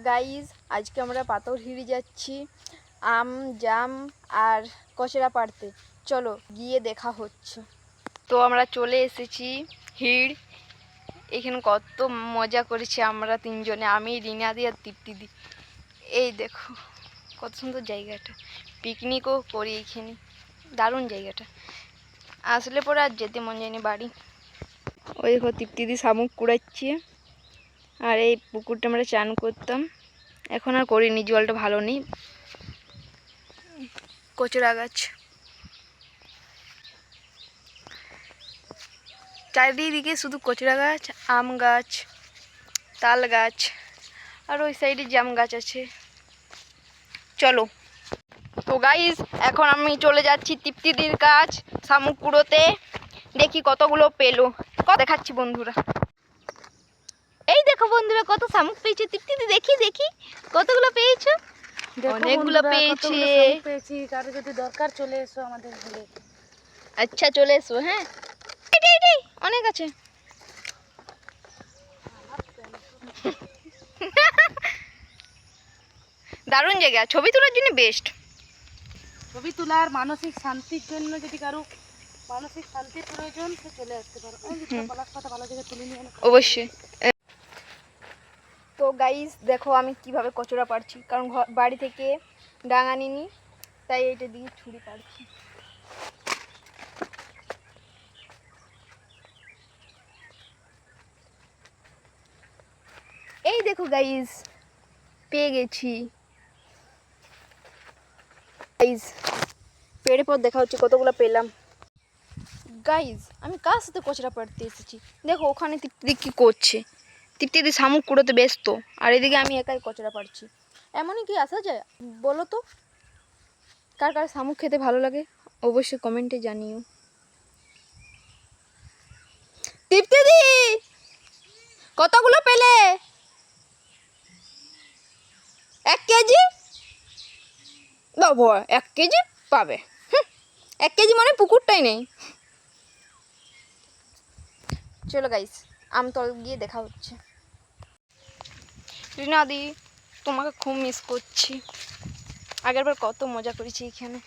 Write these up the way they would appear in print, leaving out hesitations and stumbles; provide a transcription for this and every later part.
Guys আজকে আমরা পাথরহিড়ি যাচ্ছি আম জাম আর কচরা পাড়তে। চলো গিয়ে দেখা হচ্ছে। তো আমরা চলে এসেছি হিড়। এখানে কত মজা করেছি আমরা তিনজনে, আমি রিনাদি আর তৃপ্তিদি। এই দেখো কত সুন্দর জায়গাটা, পিকনিকও করি এইখানে, দারুণ জায়গাটা। আসলে পরে আর যেতে মন যায়নি বাড়ি। ওই দেখো তৃপ্তিদি শামুক কুড়াচ্ছি, আর এই পুকুরটা আমরা চান করতাম, এখন আর করিনি, জলটা ভালো নেই। কচুরা গাছ, চারিদিকে শুধু কচুরা গাছ, আম গাছ, তাল গাছ, আর ওই সাইডে জাম গাছ আছে। চলো তো গাইস, এখন আমি চলে যাচ্ছি তৃপ্তিদির কাছ শামুক কুড়োতে, দেখি কতগুলো পেলো। দেখাচ্ছি বন্ধুরা। এই দেখো বন্ধুরা কত শামুক পেয়েছে তৃপ্তিদি, দেখি দেখি কতগুলো পেয়েছো। অনেকগুলো পেয়েছি। কারো যদি দরকার চলে এসো আমাদের ঘরে। আচ্ছা চলে এসো। হ্যাঁ অনেক আছে। দারুণ জায়গা, ছবি তোলার জন্য বেস্ট। ছবি তোলার মানসিক শান্তির জন্য যদি কারো মানসিক শান্তির প্রয়োজন সে চলে আসতে পারো। ভালো জায়গায় তুলে নিয়ে অবশ্যই। তো গাইস দেখো আমি কিভাবে কচুরা পাড়ছি, কারণ বাড়ি থেকে ডাঙা নিনি, তাই এটা দিয়ে ছুরি পাড়ছি। এই দেখো গাইস পেয়ে গেছি। গাইস পেড়ে পর দেখা হচ্ছে কতগুলো পেলাম। গাইস আমি কার সাথে কচুরা পাড়তে এসেছি, দেখো ওখানে তৃপ্তিদি কি করছে। তৃপ্তিদি শামুক কুড়োতে ব্যস্ত, আর এদিকে আমি একাই কচুরা পাড়ছি। এমনই কি আসা যায় বলো তো? কার কার শামুক খেতে ভালো লাগে অবশ্যই কমেন্টে জানিও। তৃপ্তিদি কতগুলো পেলে? 1 কেজি? বাবা 1 কেজি পাবে? 1 কেজি মানে পুকুরটাই নেই। চলো গাইস আমতল গিয়ে দেখা হচ্ছে। রিনাদি তোমাকে খুব মিস করছি, আগেরবার কত মজা করেছি এখানে।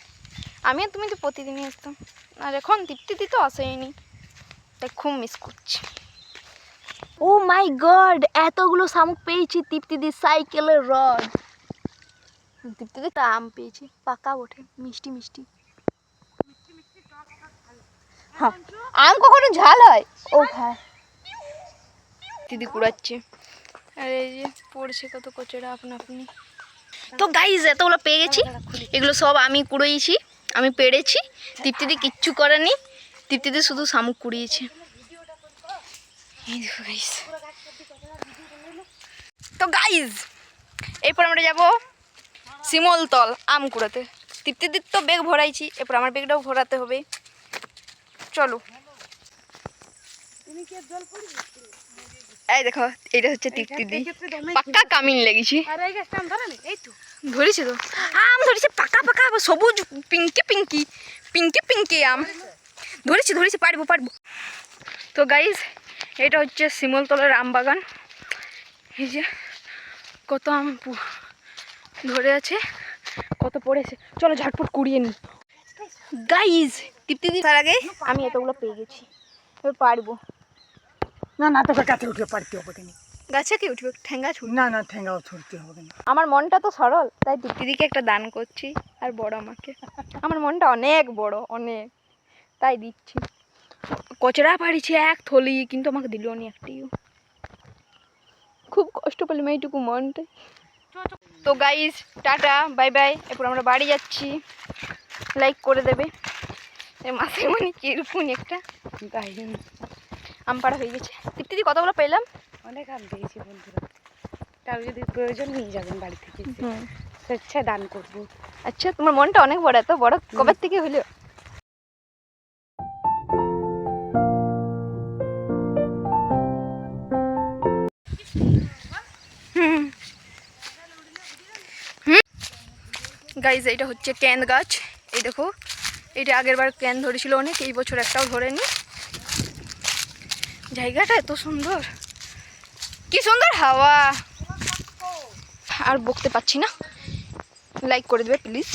আমি আর তুমি তো প্রতিদিনই আসতাম, আর এখন তৃপ্তিদি তো আসেনি, তাই খুব মিস করছি। ও মাই গড, এতগুলো শামুক পেয়েছি তৃপ্তিদি সাইকেলের রড। তৃপ্তিদি তো আম পেয়েছি, পাকা ওঠে, মিষ্টি মিষ্টি। হ্যাঁ আম কখনো ঝাল হয়? ও হ্যাঁ দিদি কুড়াচ্ছে, আর এই যে পড়ছে কত কচুরা আপনা আপনি। তো গাইজ এতগুলো পেয়ে গেছি, এগুলো সব আমি কুড়িয়েছি, আমি পেড়েছি। তৃপ্তিদি কিচ্ছু করেনি, তৃপ্তিদি শুধু শামুক কুড়িয়েছে। এই দেখো গাইজ। তো গাইজ এরপর আমরা যাবো শিমলতল আম কুড়াতে। তৃপ্তিদির তো ব্যাগ ভরাইছি, এরপর আমার ব্যাগটাও ভরাতে হবে। চলো। এই দেখো এটা হচ্ছে তৃপ্তিদি, পাক্কা কামিন লেগেছি। ধরেছি তো আম, ধরেছি পাকা পাকা সবুজ পিঙ্কি পিঙ্কি পিঙ্কি পিঙ্কি আম ধরেছি ধরেছি, পারবো পারবো। তো গাইজ এটা হচ্ছে শিমলতলের আম বাগান। এই যে কত আম ধরে আছে, কত পড়েছে, চলো ঝটপট কুড়িয়ে নিই। গাইজ তৃপ্তিদি তার আগে আমি এতগুলো পেয়ে গেছি, এবার পারবো। না না তোকে গাছে উঠে পারতে হবে কেন? গাছে কি উঠবে, ঠেঙ্গা ছুট? না না ঠেঙ্গাও ছুটতে হবে কেন? আমার মনটা তো সরল, তাই তৃপ্তিদিকে একটা দান করছি, আর বড় আমাকে। আমার মনটা অনেক বড়, অনেক, তাই দিচ্ছি। কচরা পাড়িছি 1 থলি, কিন্তু আমাকে দিল নি একটিও। খুব কষ্ট পেলাম এইটুকু মনটাই। তো গাইস টাটা বাই বাই, এরপর আমরা বাড়ি যাচ্ছি। লাইক করে দেবে। মাসে মানে কিরকম একটা আম পাড়া হয়ে গেছে। তৃপ্তিদি কতগুলো পেলাম? অনেক আম পেয়েছি বন্ধুরা, কারো যদি প্রয়োজন নিয়ে যাবেন বাড়ি থেকে, স্বেচ্ছায় দান করবো। আচ্ছা তোমার মনটা অনেক বড়, এত বড় কবে থেকে হলো? গাইজ এইটা হচ্ছে ক্যান গাছ, এই দেখো এটা আগের বার ক্যান ধরেছিল অনেক, এই বছর একটাও ধরেনি। জায়গাটা এত সুন্দর, কি সুন্দর হাওয়া, আর বকতে পারছি না, লাইক করে দেবে প্লিজ।